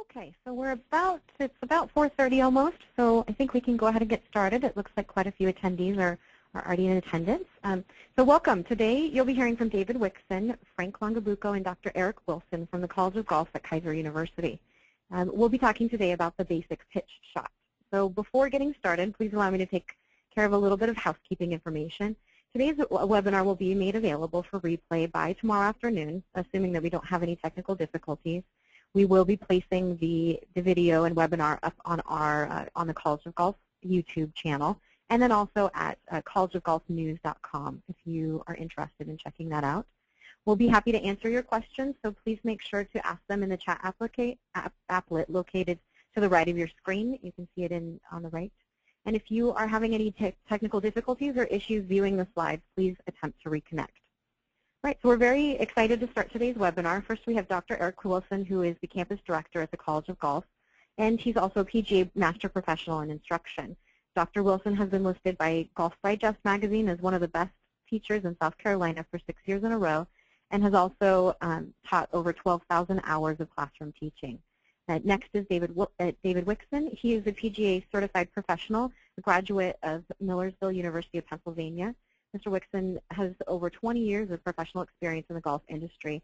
Okay, so it's about 4:30 almost, so I think we can go ahead and get started. It looks like quite a few attendees are already in attendance. So welcome. Today you'll be hearing from David Wixon, Frank Longabucco, and Dr. Eric Wilson from the College of Golf at Keiser University. We'll be talking today about the basic pitch shot. So before getting started, please allow me to take care of a little bit of housekeeping information. Today's webinar will be made available for replay by tomorrow afternoon, assuming that we don't have any technical difficulties. We will be placing the video and webinar up on on the College of Golf YouTube channel, and then also at CollegeofGolfNews.com if you are interested in checking that out. We'll be happy to answer your questions, so please make sure to ask them in the chat applet located to the right of your screen. You can see it on the right. And if you are having any technical difficulties or issues viewing the slides, please attempt to reconnect. Right, so we're very excited to start today's webinar. First, we have Dr. Eric Wilson, who is the campus director at the College of Golf, and he's also a PGA Master Professional in Instruction. Dr. Wilson has been listed by Golf Digest magazine as one of the best teachers in South Carolina for 6 years in a row, and has also taught over 12,000 hours of classroom teaching. Next is David Wixon. He is a PGA certified professional, a graduate of Millersville University of Pennsylvania. Mr. Wixon has over 20 years of professional experience in the golf industry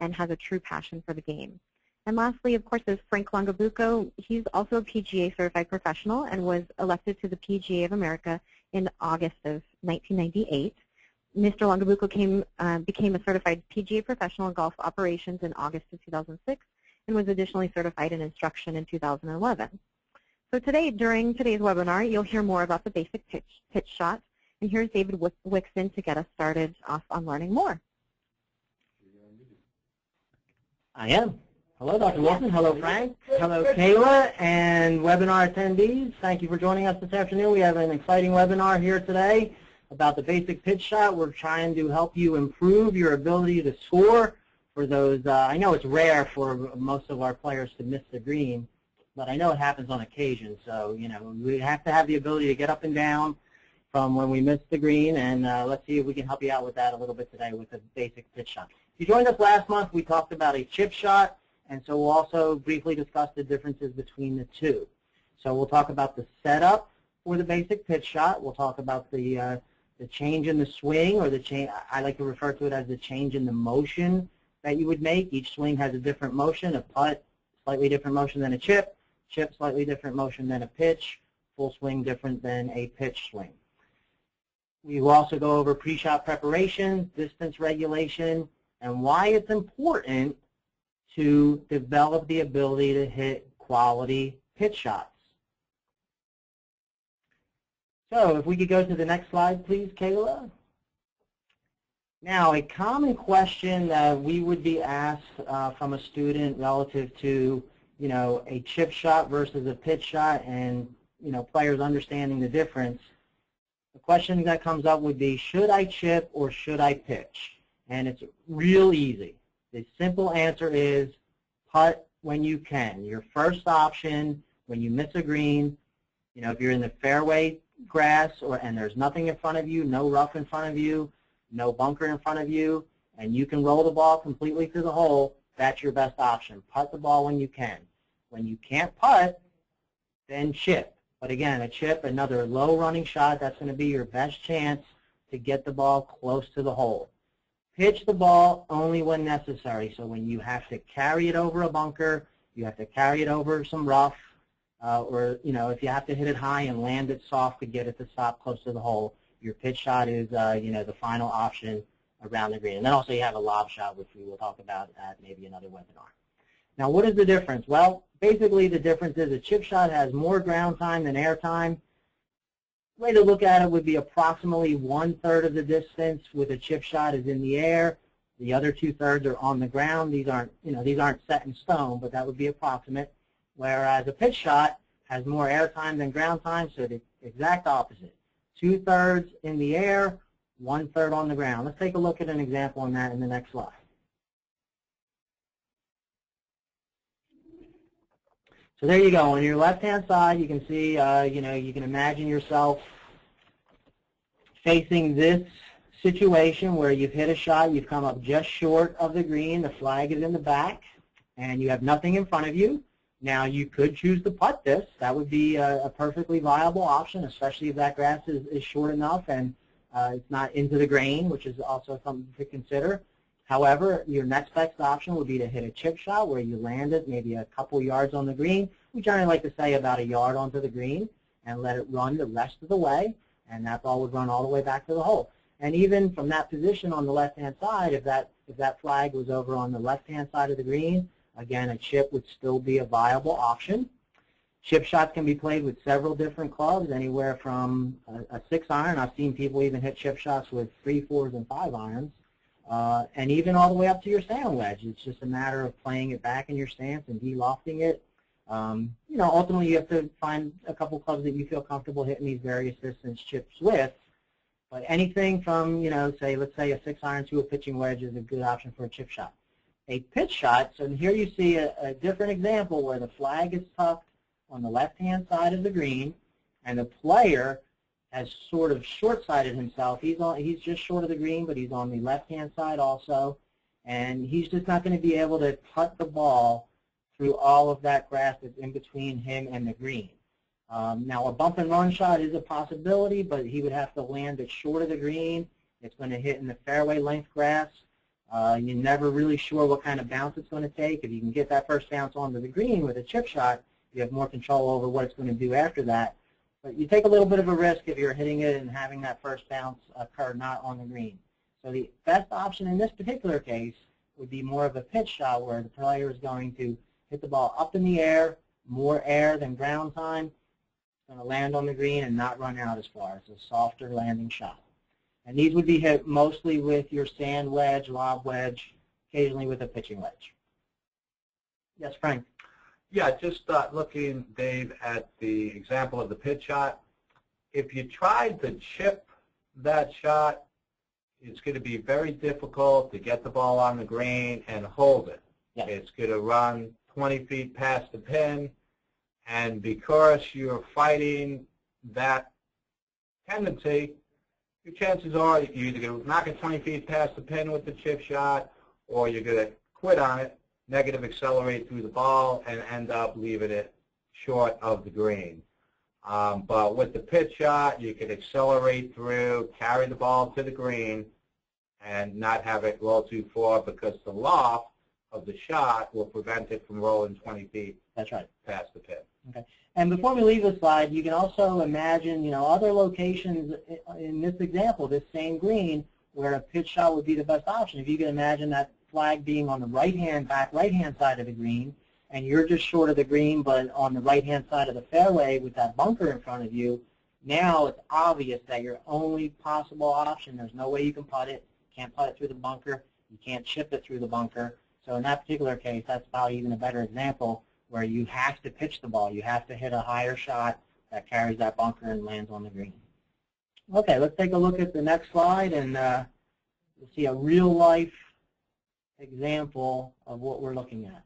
and has a true passion for the game. And lastly, of course, is Frank Longabucco. He's also a PGA certified professional and was elected to the PGA of America in August of 1998. Mr. Longabucco became a certified PGA professional in golf operations in August of 2006 and was additionally certified in instruction in 2011. So today, during today's webinar, you'll hear more about the basic pitch shot. And here's David Wixon to get us started off on learning more. I am. Hello, Dr. Wilson. Hello, Frank. Hello, Kayla, and webinar attendees. Thank you for joining us this afternoon. We have an exciting webinar here today about the basic pitch shot. We're trying to help you improve your ability to score for those. I know it's rare for most of our players to miss the green, but I know it happens on occasion. So, you know, we have to have the ability to get up and down from when we miss the green, and let's see if we can help you out with that a little bit today with the basic pitch shot. If you joined us last month, we talked about a chip shot, and so we'll also briefly discuss the differences between the two. So we'll talk about the setup for the basic pitch shot. We'll talk about the change in the swing, or the change. I like to refer to it as the change in the motion that you would make. Each swing has a different motion. A putt, slightly different motion than a chip. Chip, slightly different motion than a pitch. Full swing, different than a pitch swing. We will also go over pre-shot preparation, distance regulation, and why it's important to develop the ability to hit quality pitch shots. So if we could go to the next slide, please, Kayla. Now, a common question that we would be asked from a student relative to, you know, a chip shot versus a pitch shot, and, you know, players understanding the difference. The question that comes up would be, should I chip or should I pitch? And it's real easy. The simple answer is putt when you can. Your first option when you miss a green, you know, if you're in the fairway grass and there's nothing in front of you, no rough in front of you, no bunker in front of you, and you can roll the ball completely through the hole, that's your best option. Putt the ball when you can. When you can't putt, then chip. But again, a chip, another low running shot, that's going to be your best chance to get the ball close to the hole. Pitch the ball only when necessary. So when you have to carry it over a bunker, you have to carry it over some rough, or, you know, if you have to hit it high and land it soft to get it to stop close to the hole, your pitch shot is, you know, the final option around the green. And then also you have a lob shot, which we will talk about at maybe another webinar. Now, what is the difference? Well, basically the difference is a chip shot has more ground time than air time. The way to look at it would be approximately 1/3 of the distance with a chip shot is in the air. The other 2/3 are on the ground. These aren't, you know, these aren't set in stone, but that would be approximate. Whereas a pitch shot has more air time than ground time, so the exact opposite. 2/3 in the air, 1/3 on the ground. Let's take a look at an example on that in the next slide. So there you go. On your left-hand side, you can see, you know, you can imagine yourself facing this situation where you've hit a shot, you've come up just short of the green, the flag is in the back, and you have nothing in front of you. Now, you could choose to putt this. That would be a perfectly viable option, especially if that grass is short enough and it's not into the grain, which is also something to consider. However, your next best option would be to hit a chip shot where you land it maybe a couple yards on the green. We generally like to say about a yard onto the green and let it run the rest of the way, and that ball would run all the way back to the hole. And even from that position on the left-hand side, if that flag was over on the left-hand side of the green, again, a chip would still be a viable option. Chip shots can be played with several different clubs, anywhere from a 6-iron. I've seen people even hit chip shots with 3, 4s, and 5 irons, and even all the way up to your sand wedge. It's just a matter of playing it back in your stance and de-lofting it. You know, ultimately, you have to find a couple clubs that you feel comfortable hitting these various distance chips with. But anything from, you know, let's say a 6-iron to a pitching wedge is a good option for a chip shot. A pitch shot, so here you see a different example where the flag is tucked on the left-hand side of the green, and the player has sort of short-sighted himself. He's just short of the green, but he's on the left-hand side also, and he's just not going to be able to putt the ball through all of that grass that's in between him and the green. Now, a bump and run shot is a possibility, but he would have to land it short of the green. It's going to hit in the fairway length grass. You're never really sure what kind of bounce it's going to take. If you can get that first bounce onto the green with a chip shot, you have more control over what it's going to do after that. But you take a little bit of a risk if you're hitting it and having that first bounce occur not on the green. So the best option in this particular case would be more of a pitch shot where the player is going to hit the ball up in the air, more air than ground time. It's going to land on the green and not run out as far. It's a softer landing shot. And these would be hit mostly with your sand wedge, lob wedge, occasionally with a pitching wedge. Yes, Frank? Yeah, just looking, Dave, at the example of the pitch shot. If you tried to chip that shot, it's going to be very difficult to get the ball on the green and hold it. Yes. It's going to run 20 feet past the pin, and because you're fighting that tendency, your chances are you're either going to knock it 20 feet past the pin with the chip shot, or you're going to quit on it, negative accelerate through the ball, and end up leaving it short of the green. But with the pitch shot, you can accelerate through, carry the ball to the green, and not have it roll too far because the loft of the shot will prevent it from rolling 20 feet. That's right. Past the pin. Okay. And before we leave the slide, you can also imagine, you know, other locations in this example, this same green, where a pitch shot would be the best option. If you can imagine that flag being on the back right-hand side of the green, and you're just short of the green, but on the right-hand side of the fairway with that bunker in front of you, now it's obvious that your only possible option, there's no way you can putt it. You can't putt it through the bunker. You can't chip it through the bunker. So in that particular case, that's probably even a better example where you have to pitch the ball. You have to hit a higher shot that carries that bunker and lands on the green. Okay, let's take a look at the next slide, and we'll see a real-life example of what we're looking at.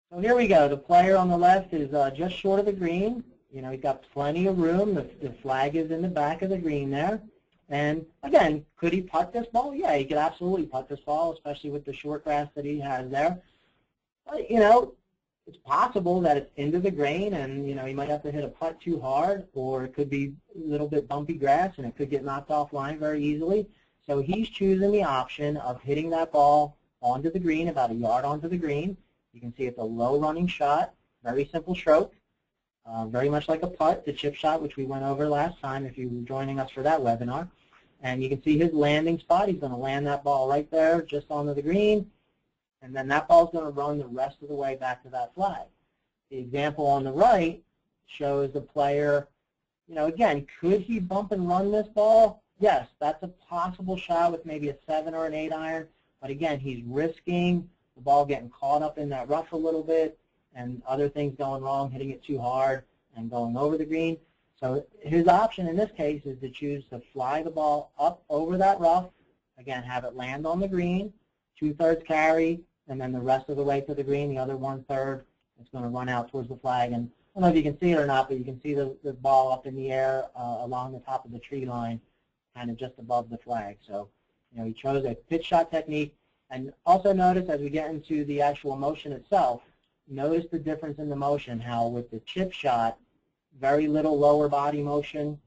So here we go. The player on the left is just short of the green. You know, he's got plenty of room. The flag is in the back of the green there. And again, could he putt this ball? Yeah, he could absolutely putt this ball, especially with the short grass that he has there. But, you know, it's possible that it's into the grain and, you know, he might have to hit a putt too hard, or it could be a little bit bumpy grass and it could get knocked offline very easily. So he's choosing the option of hitting that ball onto the green, about a yard onto the green. You can see it's a low running shot, very simple stroke, very much like a putt, the chip shot, which we went over last time if you were joining us for that webinar. And you can see his landing spot. He's going to land that ball right there just onto the green, and then that ball is going to run the rest of the way back to that flag. The example on the right shows the player, you know, again, could he bump and run this ball? Yes, that's a possible shot with maybe a 7 or an 8 iron, but again, he's risking the ball getting caught up in that rough a little bit and other things going wrong, hitting it too hard and going over the green. So his option in this case is to choose to fly the ball up over that rough, again, have it land on the green, 2/3 carry, and then the rest of the way to the green, the other 1/3 is going to run out towards the flag. And I don't know if you can see it or not, but you can see the ball up in the air along the top of the tree line, kind of just above the flag. So, you know, he chose a pitch shot technique. And also notice as we get into the actual motion itself, notice the difference in the motion, how with the chip shot, very little lower body motion,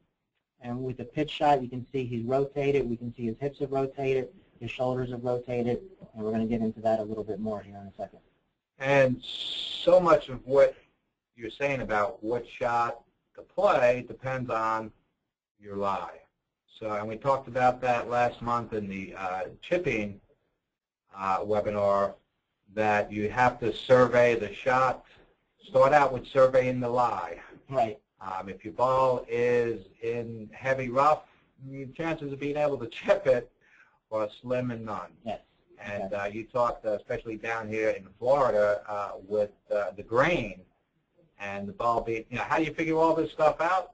and with the pitch shot, you can see he's rotated. We can see his hips have rotated, his shoulders have rotated, and we're going to get into that a little bit more here in a second. And so much of what you're saying about what shot to play depends on your lie. So, and we talked about that last month in the chipping webinar, that you have to survey the shot. Start out with surveying the lie. Right. If your ball is in heavy rough, your chances of being able to chip it are slim and none. Yes. And you talked, especially down here in Florida, with the grain and the ball being, how do you figure all this stuff out?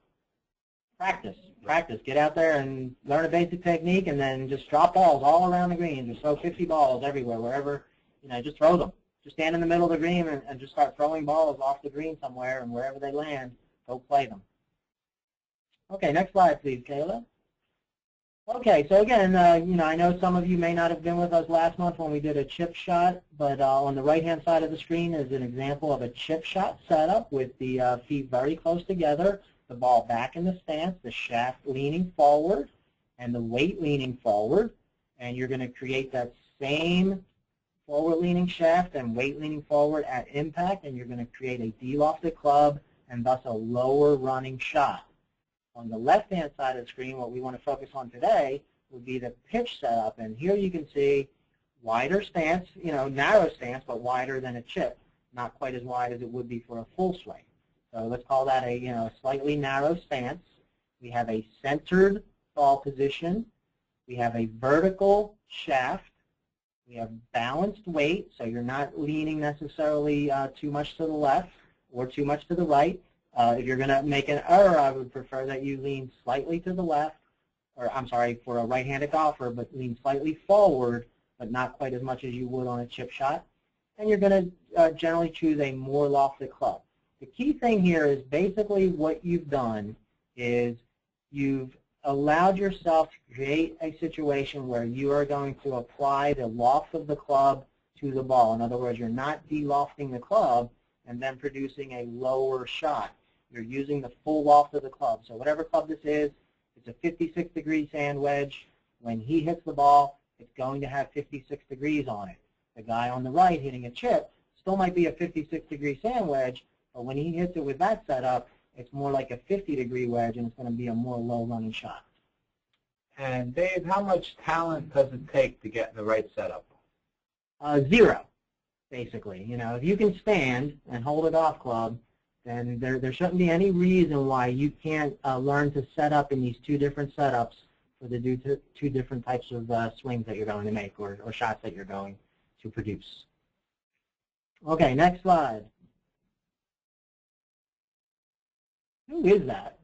Practice. Practice. Get out there and learn a basic technique, and then just drop balls all around the green. Just throw 50 balls everywhere, wherever, just throw them. Just stand in the middle of the green and just start throwing balls off the green somewhere, and wherever they land, go play them. Okay, next slide, please, Kayla. Okay, so again, I know some of you may not have been with us last month when we did a chip shot, but on the right-hand side of the screen is an example of a chip shot setup with the feet very close together, the ball back in the stance, the shaft leaning forward, and the weight leaning forward. And you're going to create that same forward-leaning shaft and weight leaning forward at impact, and you're going to create a de-lofted club and thus a lower running shot. On the left-hand side of the screen, what we want to focus on today would be the pitch setup. And here you can see wider stance, narrow stance, but wider than a chip. Not quite as wide as it would be for a full swing. So let's call that a slightly narrow stance. We have a centered ball position. We have a vertical shaft. We have balanced weight, so you're not leaning necessarily too much to the left or too much to the right. If you're going to make an error, I would prefer that you lean slightly to the left, or I'm sorry, for a right-handed golfer, but lean slightly forward, but not quite as much as you would on a chip shot. And you're going to generally choose a more lofted club. The key thing here is basically what you've done is you've allowed yourself to create a situation where you are going to apply the loft of the club to the ball. In other words, you're not de-lofting the club and then producing a lower shot. You're using the full loft of the club. So whatever club this is, it's a 56-degree sand wedge. When he hits the ball, it's going to have 56 degrees on it. The guy on the right hitting a chip still might be a 56-degree sand wedge, but when he hits it with that setup, it's more like a 50-degree wedge, and it's going to be a more low-running shot. And Dave, how much talent does it take to get in the right setup? Zero, basically. If you can stand and hold a golf club, then there shouldn't be any reason why you can't learn to set up in these two different setups for the two different types of swings that you're going to make or shots that you're going to produce. Okay, next slide. Who is that?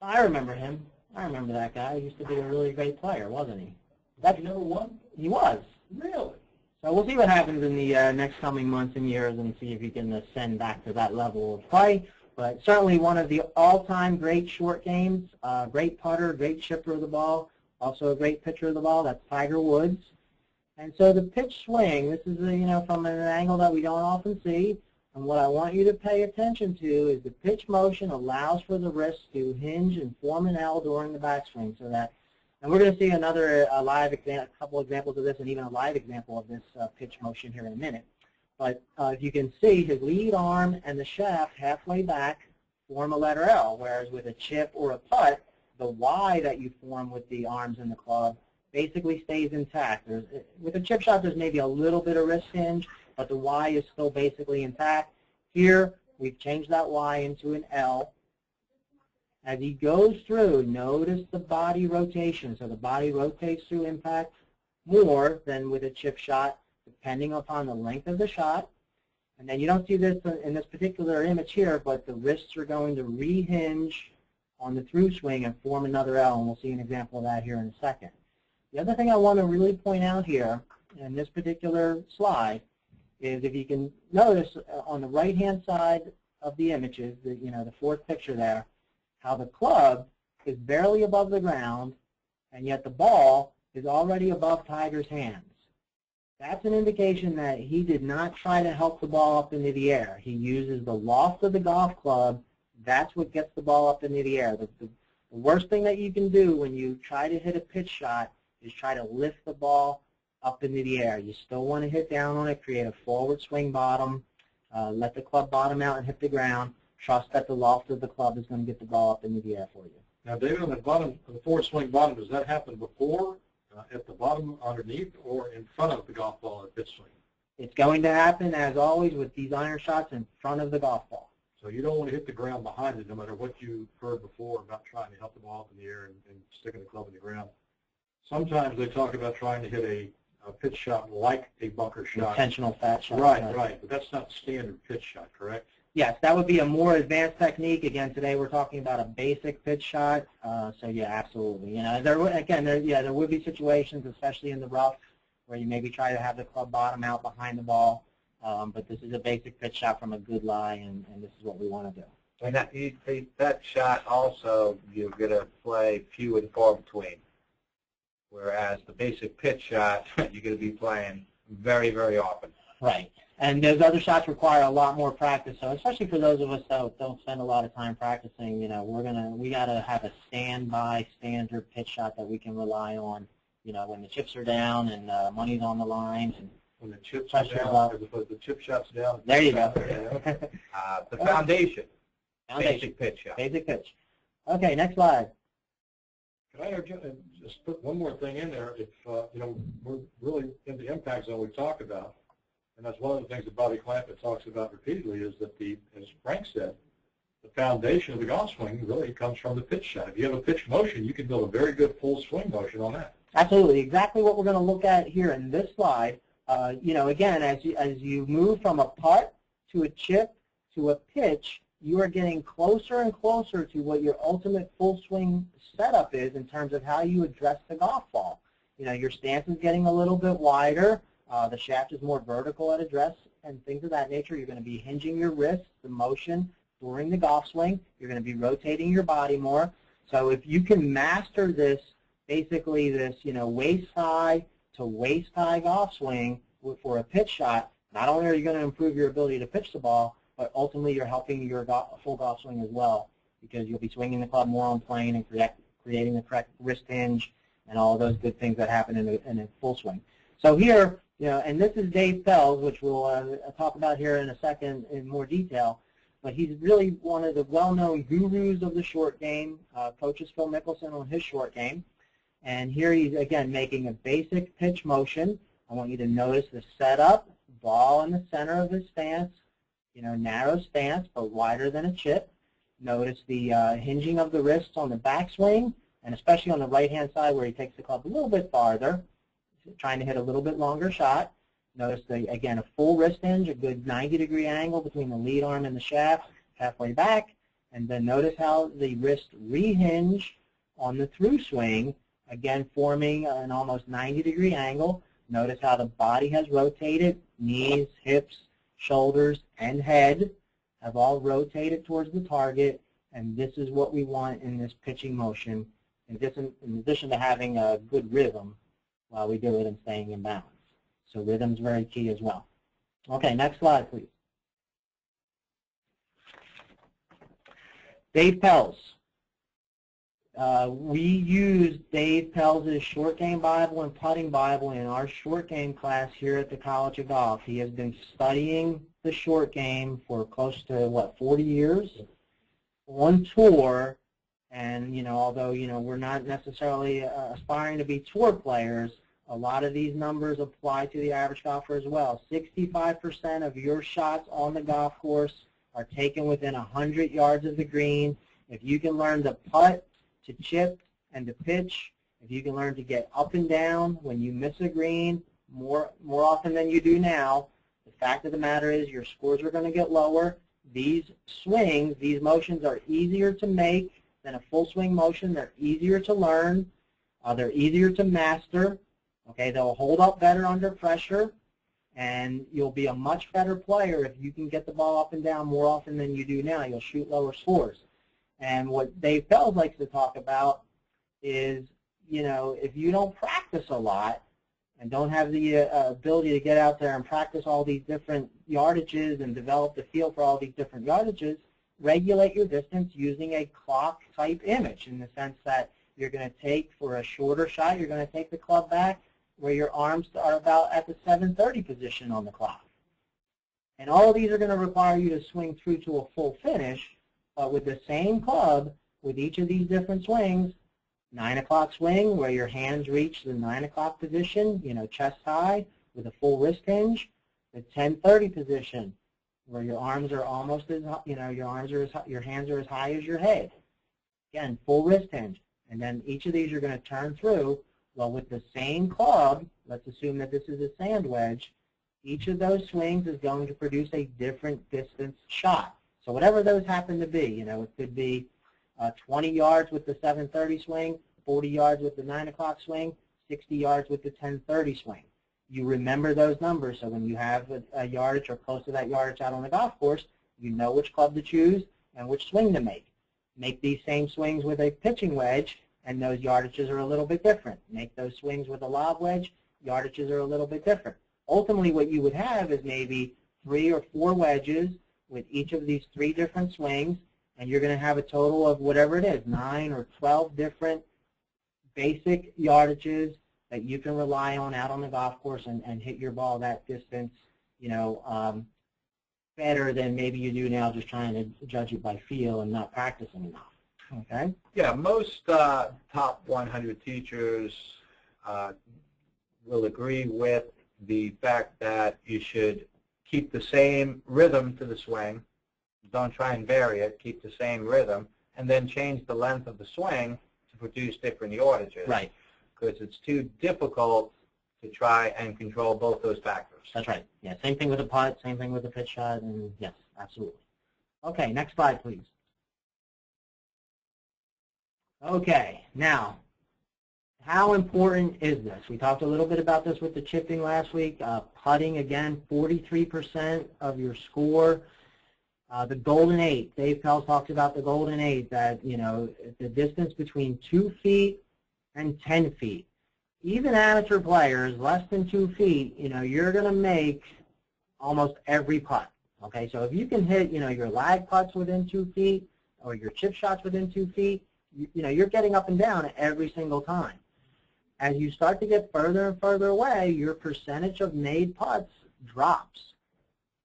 I remember him. I remember that guy. He used to be a really great player, wasn't he? That's number one? He was. Really? So we'll see what happens in the next coming months and years and see if he can ascend back to that level of play. But certainly one of the all-time great short games, great putter, great chipper of the ball, also a great pitcher of the ball. That's Tiger Woods. And so the pitch swing, this is from an angle that we don't often see. And what I want you to pay attention to is the pitch motion allows for the wrist to hinge and form an L during the backswing, so that. And we're going to see a couple examples of this, and even a live example of this pitch motion here in a minute. But if you can see, his lead arm and the shaft halfway back form a letter L, whereas with a chip or a putt, the Y that you form with the arms and the club basically stays intact. With a chip shot, there's maybe a little bit of wrist hinge, but the Y is still basically intact. Here, we've changed that Y into an L. As he goes through, notice the body rotation. So the body rotates through impact more than with a chip shot, depending upon the length of the shot. And then you don't see this in this particular image here, but the wrists are going to rehinge on the through swing and form another L, and we'll see an example of that here in a second. The other thing I want to really point out here in this particular slide is if you can notice on the right-hand side of the images, the fourth picture there, how the club is barely above the ground, and yet the ball is already above Tiger's hands. That's an indication that he did not try to help the ball up into the air. He uses the loft of the golf club. That's what gets the ball up into the air. The worst thing that you can do when you try to hit a pitch shot is try to lift the ball up into the air. You still want to hit down on it, create a forward swing bottom, let the club bottom out and hit the ground. Trust that the loft of the club is going to get the ball up into the air for you. Now, David, on the bottom, the forward swing bottom, does that happen before, at the bottom underneath, or in front of the golf ball at pitch swing? It's going to happen, as always, with these iron shots in front of the golf ball. So you don't want to hit the ground behind it, no matter what you heard before about trying to help the ball up in the air and sticking the club in the ground. Sometimes they talk about trying to hit a pitch shot like a bunker shot. Intentional fat shot. Right. But that's not standard pitch shot, correct? Yes, that would be a more advanced technique. Again, today we're talking about a basic pitch shot. So yeah, absolutely. You know, there would be situations, especially in the rough, where you maybe try to have the club bottom out behind the ball. But this is a basic pitch shot from a good lie, and this is what we want to do. And that shot also, you're going to play few and far between. Whereas the basic pitch shot, you're going to be playing very, very often. Right. And those other shots require a lot more practice. So especially for those of us that don't spend a lot of time practicing, you know, we got to have a standby standard pitch shot that we can rely on, you know, when the chips are down and money's on the line. And when the chips are down, as opposed to the chip shots down. There you go. The foundation. Basic pitch shot. Basic pitch. Okay, next slide. Can I just put one more thing in there? If you know, we're really in the impact zone we talked about, and that's one of the things that Bobby Clampett talks about repeatedly, is that as Frank said, the foundation of the golf swing really comes from the pitch shot. If you have a pitch motion, you can build a very good full swing motion on that. Absolutely, exactly what we're going to look at here in this slide. You know, again, as you move from a putt to a chip to a pitch, you are getting closer and closer to what your ultimate full swing setup is in terms of how you address the golf ball. You know, your stance is getting a little bit wider. The shaft is more vertical at address and things of that nature. You're going to be hinging your wrists, the motion during the golf swing. You're going to be rotating your body more. So if you can master this, basically this, you know, waist-high to waist-high golf swing for a pitch shot, not only are you going to improve your ability to pitch the ball, but ultimately you're helping your full golf swing as well, because you'll be swinging the club more on plane and creating the correct wrist hinge and all of those good things that happen in a full swing. So here, you know, and this is Dave Fells, which we'll talk about here in a second in more detail, but he's really one of the well-known gurus of the short game, coaches Phil Mickelson on his short game. And here he's, again, making a basic pitch motion. I want you to notice the setup, ball in the center of his stance, you know, narrow stance, but wider than a chip. Notice the hinging of the wrists on the backswing, and especially on the right-hand side where he takes the club a little bit farther, trying to hit a little bit longer shot. Notice, again, a full wrist hinge, a good 90-degree angle between the lead arm and the shaft, halfway back. And then notice how the wrist rehinge on the through swing, again forming an almost 90-degree angle. Notice how the body has rotated, knees, hips, shoulders, and head have all rotated towards the target, and this is what we want in this pitching motion, in addition to having a good rhythm while we do it and staying in balance. So rhythm's very key as well. Okay, next slide, please. Dave Pelz. We use Dave Pelz's Short Game Bible and Putting Bible in our short game class here at the College of Golf. He has been studying the short game for close to, what, 40 years on tour. And, you know, although, you know, we're not necessarily aspiring to be tour players, a lot of these numbers apply to the average golfer as well. 65% of your shots on the golf course are taken within 100 yards of the green. If you can learn to putt, to chip, and to pitch, if you can learn to get up and down when you miss a green more often than you do now, the fact of the matter is your scores are going to get lower. These swings, these motions are easier to make than a full swing motion. They're easier to learn. They're easier to master. Okay, they'll hold up better under pressure, and you'll be a much better player if you can get the ball up and down more often than you do now. You'll shoot lower scores. And what Dave Fells likes to talk about is, you know, if you don't practice a lot, and don't have the ability to get out there and practice all these different yardages and develop the feel for all these different yardages, regulate your distance using a clock-type image in the sense that you're going to take, for a shorter shot, you're going to take the club back where your arms are about at the 7:30 position on the clock. And all of these are going to require you to swing through to a full finish, but with the same club, with each of these different swings, 9 o'clock swing where your hands reach the 9 o'clock position, chest high with a full wrist hinge, the 10:30 position where your arms are almost as, your hands are as high as your head. Again, full wrist hinge. And then each of these you're going to turn through. Well, with the same club, let's assume that this is a sand wedge, each of those swings is going to produce a different distance shot. So whatever those happen to be, it could be 20 yards with the 7:30 swing, 40 yards with the 9 o'clock swing, 60 yards with the 10:30 swing. You remember those numbers, so when you have a yardage or close to that yardage out on the golf course, you know which club to choose and which swing to make. Make these same swings with a pitching wedge, and those yardages are a little bit different. Make those swings with a lob wedge, yardages are a little bit different. Ultimately, what you would have is maybe 3 or 4 wedges with each of these 3 different swings, and you're going to have a total of whatever it is, 9 or 12 different basic yardages that you can rely on out on the golf course and hit your ball that distance, better than maybe you do now just trying to judge it by feel and not practicing enough. Okay? Yeah, most top 100 teachers will agree with the fact that you should keep the same rhythm to the swing. Don't try and vary it. Keep the same rhythm, and then change the length of the swing to produce different yardages. Right. Because it's too difficult to try and control both those factors. That's right. Yeah, same thing with a putt, same thing with a pitch shot, and yes, absolutely. Okay, next slide, please. Okay, now, how important is this? We talked a little bit about this with the chipping last week. Putting, again, 43% of your score. The golden 8, Dave Pell talks about the golden 8, that, the distance between 2 feet and 10 feet. Even amateur players, less than 2 feet, you're going to make almost every putt. Okay, so if you can hit, your lag putts within 2 feet or your chip shots within 2 feet, you're getting up and down every single time. As you start to get further and further away, your percentage of made putts drops.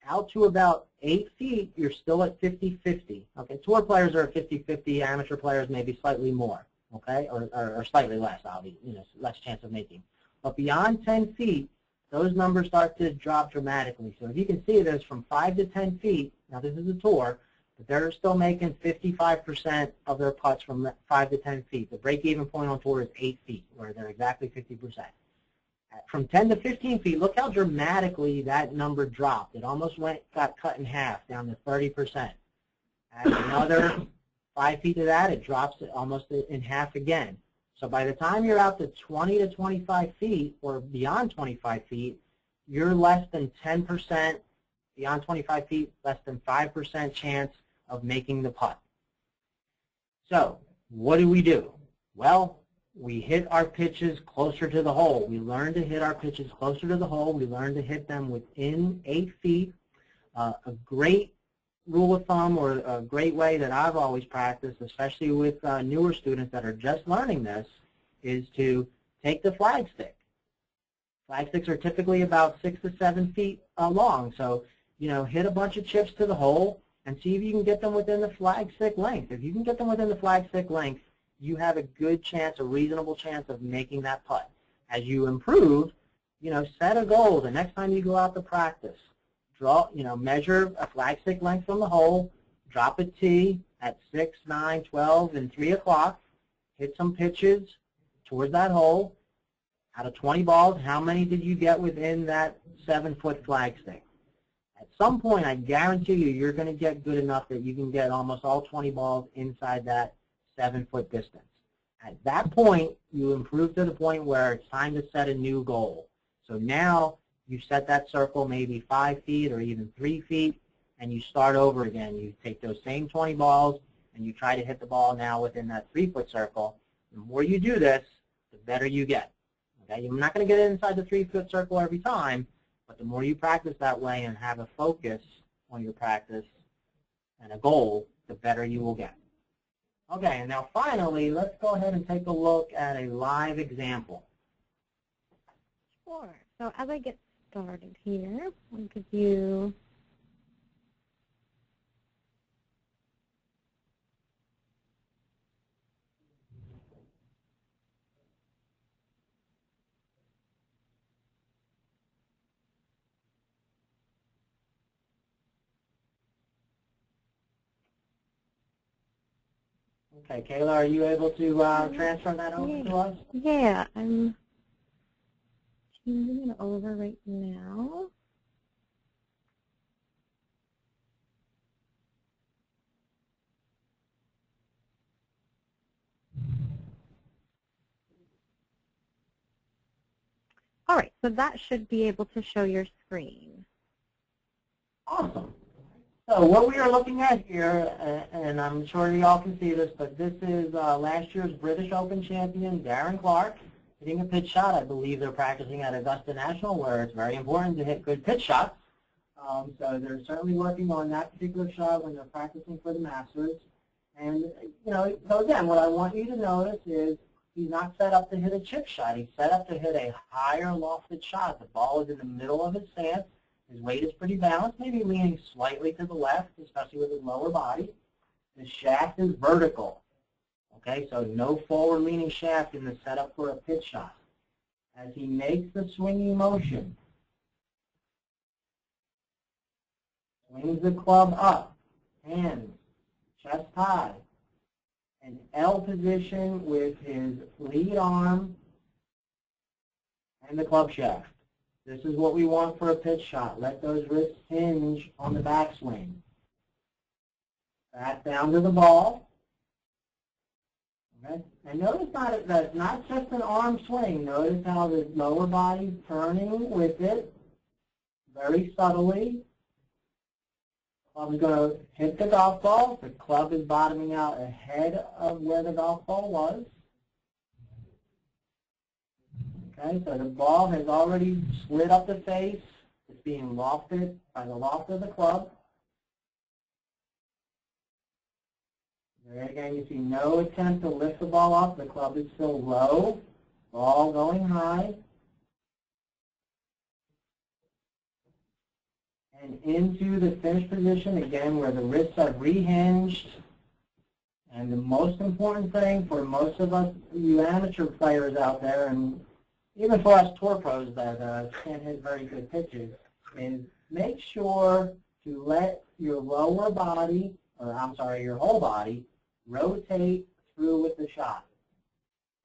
Out to about 8 feet, you're still at 50-50. Okay, tour players are at 50-50, amateur players maybe slightly more, okay, or slightly less, obviously, less chance of making. But beyond 10 feet, those numbers start to drop dramatically. So if you can see this from 5 to 10 feet, now this is a tour, but they're still making 55% of their putts from 5 to 10 feet. The break-even point on tour is 8 feet, where they're exactly 50%. From 10 to 15 feet, look how dramatically that number dropped. It almost got cut in half, down to 30%. Add another 5 feet to that, it drops it almost in half again. So by the time you're out to 20 to 25 feet, or beyond 25 feet, you're less than 10%, beyond 25 feet, less than 5% chance of making the putt. So what do? Well, we hit our pitches closer to the hole. We learn to hit our pitches closer to the hole. We learn to hit them within 8 feet. A great rule of thumb, or a great way that I've always practiced, especially with newer students that are just learning this, is to take the flag stick. Flag sticks are typically about 6 to 7 feet long. So, hit a bunch of chips to the hole and see if you can get them within the flag stick length. If you can get them within the flag stick length, you have a good chance, a reasonable chance of making that putt. As you improve, set a goal the next time you go out to practice. Measure a flag stick length from the hole, drop a tee at 6, 9, 12, and 3 o'clock, hit some pitches towards that hole. Out of 20 balls, how many did you get within that 7-foot flag stick? At some point, I guarantee you're going to get good enough that you can get almost all 20 balls inside that 7-foot distance. At that point, you improve to the point where it's time to set a new goal. So now you set that circle maybe 5 feet or even 3 feet, and you start over again. You take those same 20 balls, and you try to hit the ball now within that 3-foot circle. The more you do this, the better you get. Okay, you're not going to get it inside the 3-foot circle every time, but the more you practice that way and have a focus on your practice and a goal, the better you will get. Okay, and now finally, let's go ahead and take a look at a live example. Sure. So as I get started here, I'll give you Okay, Kayla, are you able to transfer that over to us? Yeah, I'm changing it over right now. All right, so that should be able to show your screen. Awesome. So what we are looking at here, and I'm sure you all can see this, but this is last year's British Open champion, Darren Clark, hitting a pitch shot. I believe they're practicing at Augusta National, where it's very important to hit good pitch shots. So they're certainly working on that particular shot when they're practicing for the Masters. And, so again, what I want you to notice is he's not set up to hit a chip shot. He's set up to hit a higher lofted shot. The ball is in the middle of his stance. His weight is pretty balanced, maybe leaning slightly to the left, especially with his lower body. The shaft is vertical. Okay, so no forward-leaning shaft in the setup for a pitch shot. As he makes the swinging motion, swings the club up, hands, chest high, an L position with his lead arm and the club shaft. This is what we want for a pitch shot. Let those wrists hinge on the backswing. Back down to the ball. Okay? And notice that's not just an arm swing. Notice how the lower body's turning with it very subtly. Club's going to hit the golf ball. The club is bottoming out ahead of where the golf ball was. Okay, so the ball has already slid up the face. It's being lofted by the loft of the club. There again, you see no attempt to lift the ball up. The club is still low. Ball going high. And into the finish position, again, where the wrists are rehinged. And the most important thing for most of us, you amateur players out there, and even for us tour pros that can't hit very good pitches, is make sure to let your lower body, or I'm sorry, your whole body, rotate through with the shot.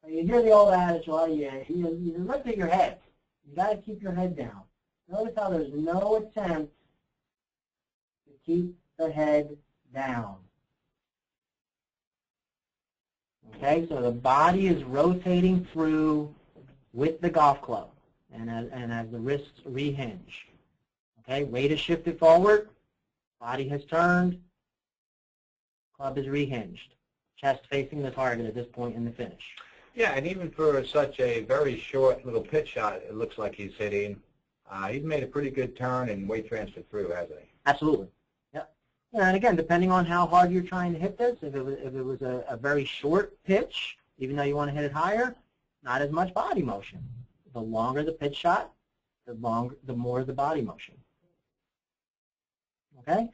So you hear the old adage, well, you look at your head. You got to keep your head down. Notice how there's no attempt to keep the head down. Okay, so the body is rotating through with the golf club, and as the wrists rehinge. Okay, weight is shifted forward, body has turned, club is rehinged, chest facing the target at this point in the finish. Yeah, and even for such a very short little pitch shot, it looks like he's hitting. He's made a pretty good turn and weight transfer through, hasn't he? Absolutely. Yep. And again, depending on how hard you're trying to hit this, if it was a very short pitch, even though you want to hit it higher, not as much body motion. The longer the pitch shot, the more the body motion. Okay?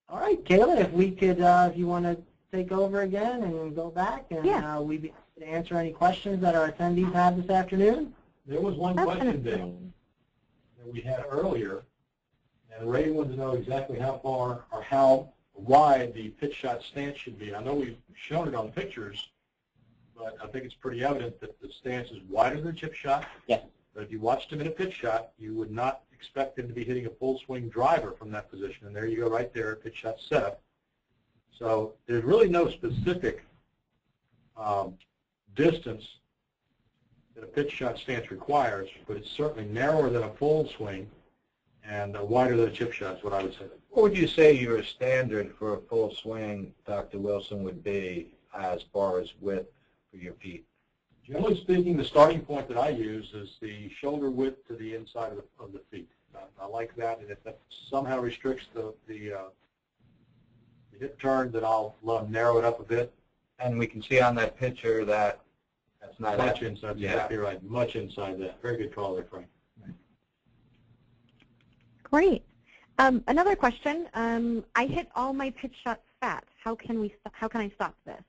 All right, Kayla, if we could, if you want to take over again and go back and we'd be able to answer any questions that our attendees have this afternoon. There was one question, Dave, that we had earlier, and Ray wanted to know exactly how far or how wide the pitch shot stance should be. I know we've shown it on pictures, but I think it's pretty evident that the stance is wider than a chip shot. Yes. But if you watched him in a pitch shot, you would not expect him to be hitting a full swing driver from that position. And there you go right there, pitch shot setup. So there's really no specific distance that a pitch shot stance requires, but it's certainly narrower than a full swing and wider than a chip shot is what I would say. What would you say your standard for a full swing, Dr. Wilson, would be as far as width for your feet? Generally speaking, the starting point that I use is the shoulder width to the inside of the feet. I like that, and if that somehow restricts the hip turn, then I'll narrow it up a bit. And we can see on that picture that that's not much inside. Yeah, exactly right. Much inside that. Very good call there, Frank. Great. Another question. I hit all my pitch shots fat. How can I stop this?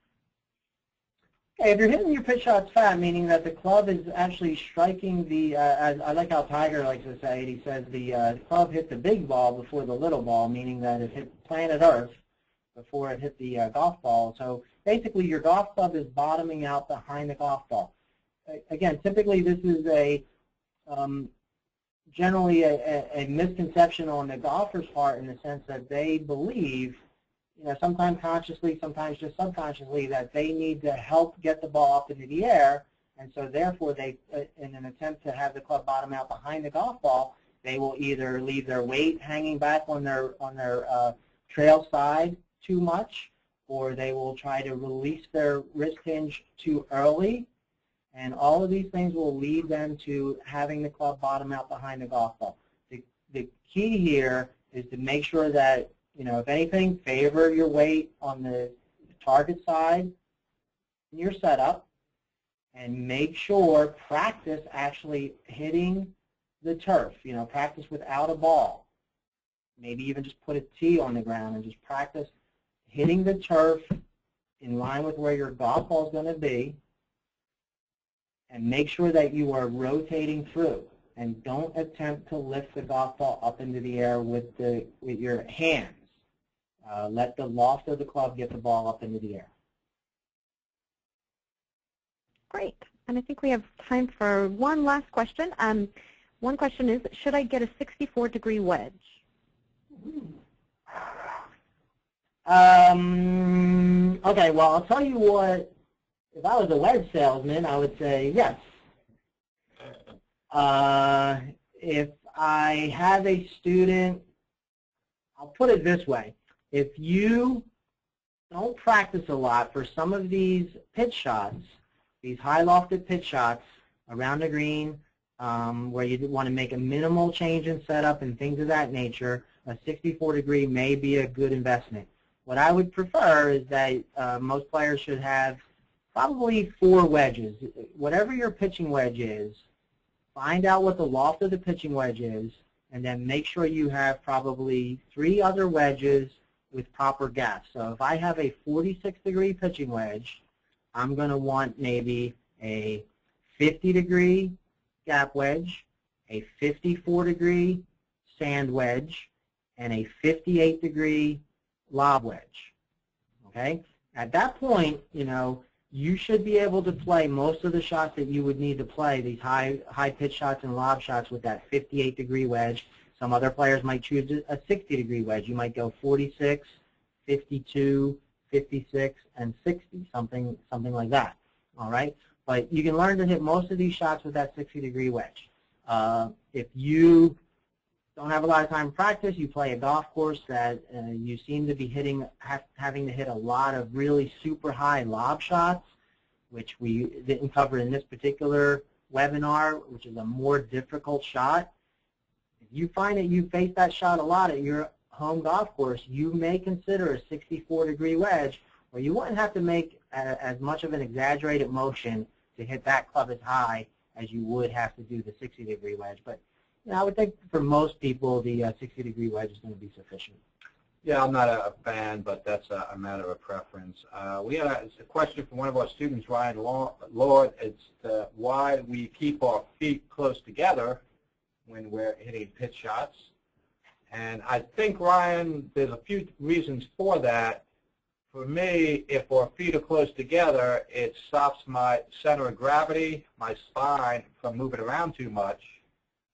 Okay, if you're hitting your pitch shots fat, meaning that the club is actually striking the, as I like how Tiger likes to say it, he says the club hit the big ball before the little ball, meaning that it hit planet Earth before it hit the golf ball. So basically your golf club is bottoming out behind the golf ball. Again, typically this is generally a misconception on the golfer's part in the sense that they believe, sometimes consciously, sometimes just subconsciously, that they need to help get the ball up into the air, and so therefore they, in an attempt to have the club bottom out behind the golf ball, they will either leave their weight hanging back on their trail side too much, or they will try to release their wrist hinge too early, and all of these things will lead them to having the club bottom out behind the golf ball. The key here is to make sure that, if anything, favor your weight on the target side in your setup, and make sure practice actually hitting the turf. Practice without a ball. Maybe even just put a tee on the ground and just practice hitting the turf in line with where your golf ball is going to be, and make sure that you are rotating through. And don't attempt to lift the golf ball up into the air with your hands. Let the loft of the club get the ball up into the air. Great. And I think we have time for one last question. One question is, should I get a 64-degree wedge? Okay, well, I'll tell you what. If I was a wedge salesman, I would say yes. If I have a student, I'll put it this way. If you don't practice a lot for some of these pitch shots, these high lofted pitch shots around the green, where you want to make a minimal change in setup and things of that nature, a 64-degree may be a good investment. What I would prefer is that most players should have probably 4 wedges. Whatever your pitching wedge is, find out what the loft of the pitching wedge is, and then make sure you have probably 3 other wedges with proper gaps. So if I have a 46-degree pitching wedge, I'm going to want maybe a 50-degree gap wedge, a 54-degree sand wedge, and a 58-degree lob wedge. Okay? At that point, you should be able to play most of the shots that you would need to play, these high pitch shots and lob shots, with that 58-degree wedge. Some other players might choose a 60-degree wedge. You might go 46, 52, 56, and 60, something like that. All right? But you can learn to hit most of these shots with that 60-degree wedge. If you don't have a lot of time to practice, you play a golf course that you seem to be having to hit a lot of really super high lob shots, which we didn't cover in this particular webinar, which is a more difficult shot. If you find that you face that shot a lot at your home golf course, you may consider a 64-degree wedge, where you wouldn't have to make as much of an exaggerated motion to hit that club as high as you would have to do the 60-degree wedge. But I would think for most people, the 60-degree wedge is going to be sufficient. Yeah, I'm not a fan, but that's a matter of preference. We had a question from one of our students, Ryan Lord. It's why we keep our feet close together when we're hitting pitch shots. And I think, Ryan, there's a few reasons for that. For me, if our feet are close together, it stops my center of gravity, my spine, from moving around too much,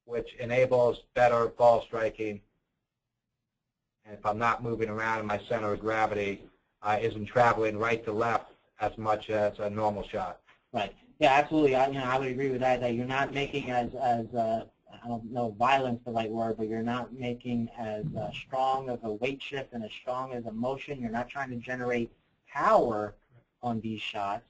which enables better ball striking. And if I'm not moving around and my center of gravity isn't traveling right to left as much as a normal shot. Right. Yeah, absolutely. I would agree with that, that you're not making as I don't know if violence is the right word, but you're not making as strong of a weight shift and as strong as a motion. You're not trying to generate power on these shots.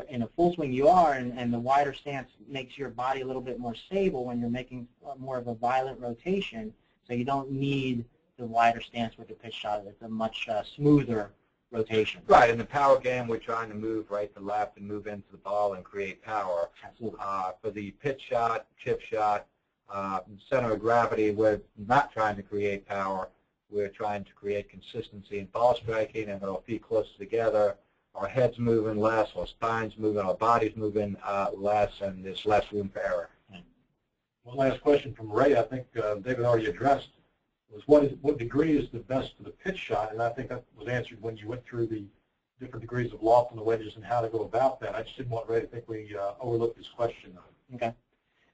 in a full swing you are, and the wider stance makes your body a little bit more stable when you're making more of a violent rotation. So you don't need the wider stance with the pitch shot. It's a much smoother rotation. Right, in the power game, we're trying to move right to left and move into the ball and create power. Absolutely. For the pitch shot, chip shot, center of gravity, we're not trying to create power. We're trying to create consistency in ball striking, and our feet closer together, our heads moving less, our spines moving, our bodies moving less, and there's less room for error. One last question from Ray, I think David already addressed, was what degree is the best for the pitch shot? And I think that was answered when you went through the different degrees of loft on the wedges and how to go about that. I just didn't want Ray to think we overlooked this question. Okay.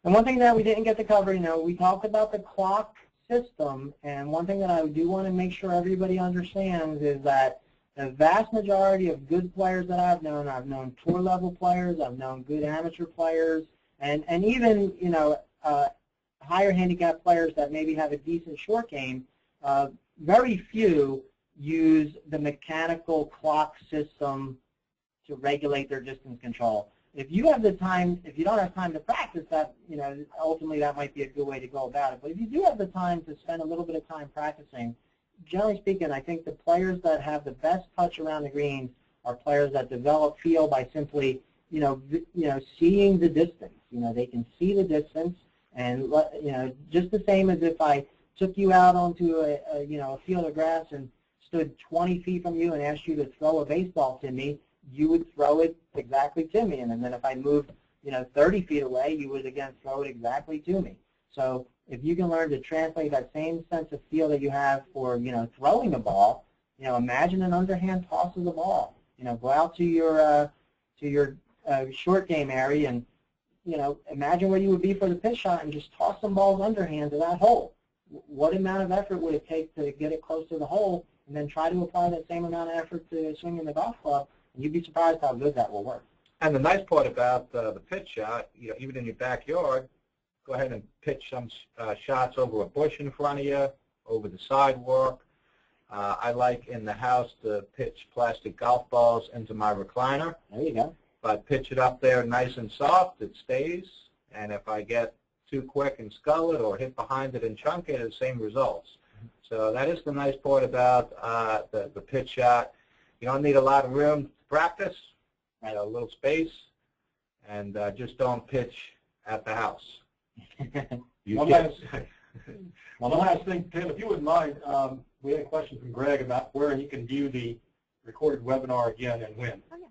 And one thing that we didn't get to cover, we talked about the clock system, and one thing that I do want to make sure everybody understands is that the vast majority of good players that I've known tour level players, I've known good amateur players, and even higher handicap players that maybe have a decent short game. Very few use the mechanical clock system to regulate their distance control. If you have the time, if you don't have time to practice that, ultimately that might be a good way to go about it. But if you do have the time to spend a little bit of time practicing, generally speaking, I think the players that have the best touch around the greens are players that develop feel by simply, seeing the distance. They can see the distance, and just the same as if I took you out onto a field of grass and stood 20 feet from you and asked you to throw a baseball to me, you would throw it exactly to me. And then if I moved, 30 feet away, you would again throw it exactly to me. So if you can learn to translate that same sense of feel that you have for, throwing a ball, imagine an underhand toss of the ball. Go out to your short game area and, imagine where you would be for the pitch shot and just toss some balls underhand to that hole. What amount of effort would it take to get it close to the hole, and then try to apply that same amount of effort to swinging the golf club, and you'd be surprised how good that will work. And the nice part about the pitch shot, even in your backyard, go ahead and pitch some shots over a bush in front of you, over the sidewalk. I like in the house to pitch plastic golf balls into my recliner. There you go. If I pitch it up there nice and soft, it stays. And if I get too quick and scull it or hit behind it and chunk it, it's the same results. So that is the nice part about the pitch shot. You don't need a lot of room to practice, a little space, and just don't pitch at the house. One last thing, Tim, if you wouldn't mind, we had a question from Greg about where he can view the recorded webinar again and when. Oh, yeah.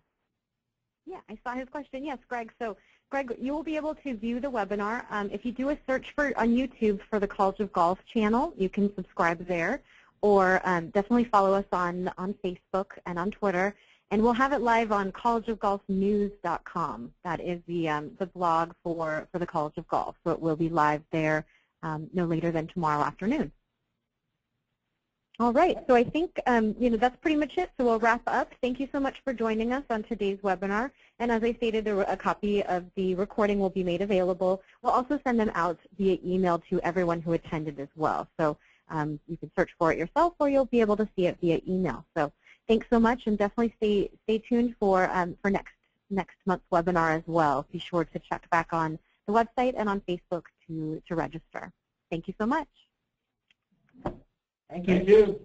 Yeah, I saw his question. Yes, Greg. So, Greg, you will be able to view the webinar. If you do a search on YouTube for the College of Golf channel, you can subscribe there, or definitely follow us on Facebook and on Twitter. And we'll have it live on CollegeofGolfNews.com. That is the blog for the College of Golf. So it will be live there no later than tomorrow afternoon. All right, so I think that's pretty much it. So we'll wrap up. Thank you so much for joining us on today's webinar. And as I stated, a copy of the recording will be made available. We'll also send them out via email to everyone who attended as well. So you can search for it yourself, or you'll be able to see it via email. So thanks so much, and definitely stay tuned for next month's webinar as well. Be sure to check back on the website and on Facebook to register. Thank you so much. Thank you. Thank you.